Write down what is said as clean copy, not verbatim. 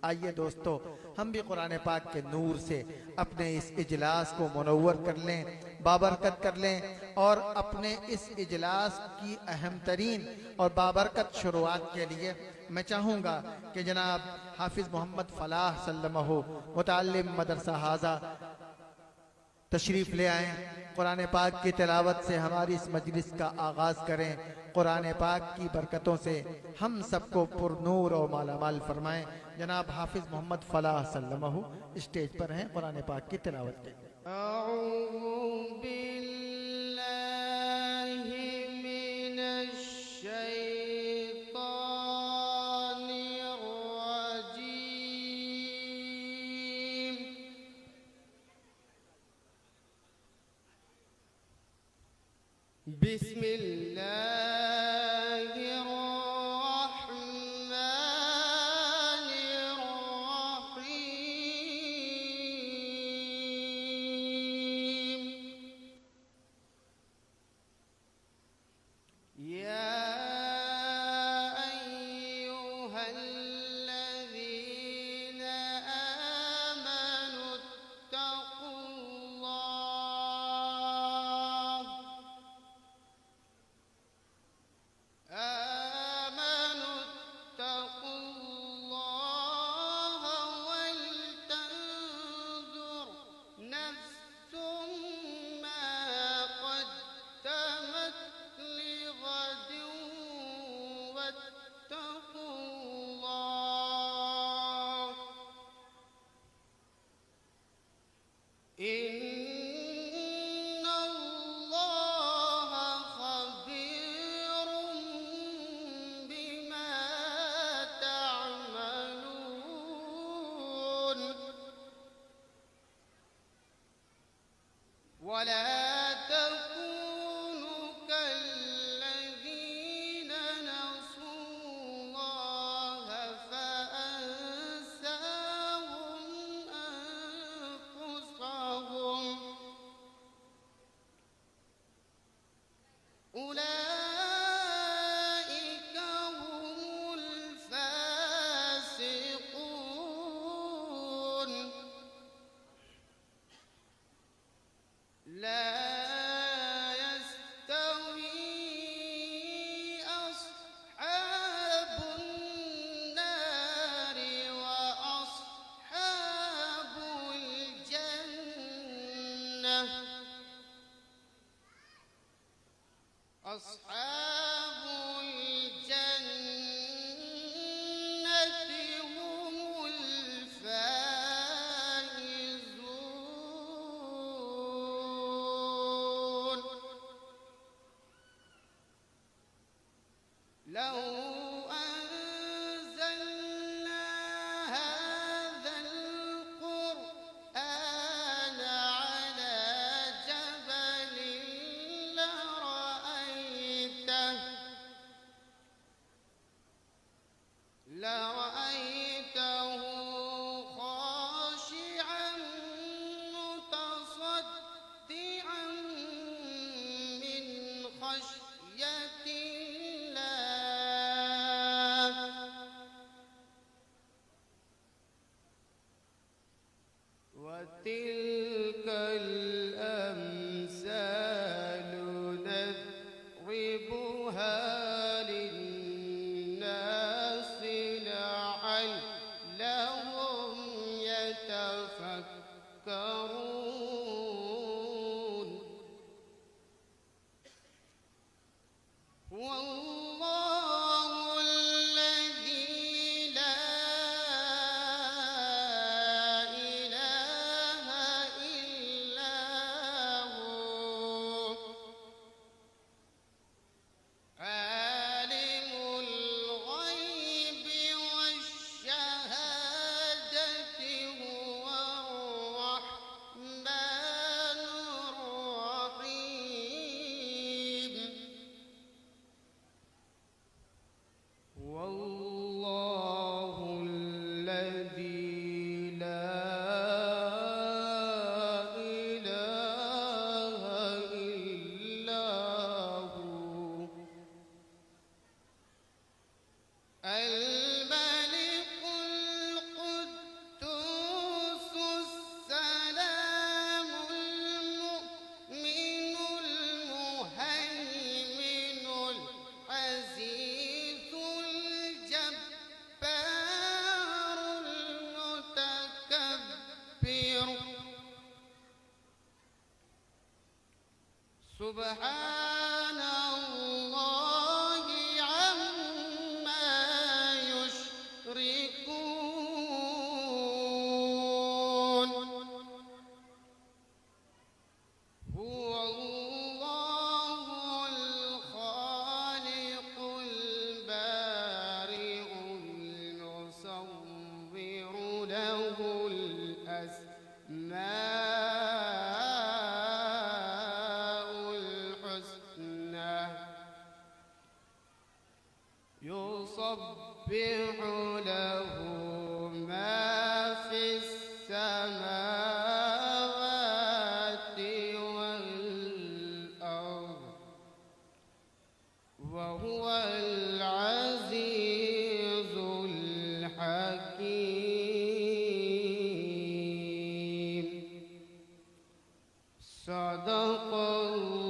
आइए दोस्तों, हम भी कुरान पाक के नूर से अपने इस इजलास को मुनव्वर कर लें, बाबरकत कर लें और अपने इस इजलास की अहम तरीन और बाबरकत शुरुआत के लिए मैं चाहूँगा कि जनाब हाफिज़ मोहम्मद फलाह सल्लमहु मुतअल्लिम मदरसा हाजा तशरीफ़ ले आएँ, कुरान पाक की तिलावत से हमारी इस मजलिस का आगाज़ करें। कुरान पाक की बरकतों से हम सबको पुरनूर और मालामाल फरमाएं। जनाब हाफिज़ मोहम्मद फलाह सल्लमहु स्टेज पर हैं कुरान पाक की तिलावत के लिए। سبحان الله عما يشركون هو الله الخالق البارئ المصور له الأسماء الحسنى يسبح له ما في السماوات والأرض وهو العزيز الحكيم صدق الله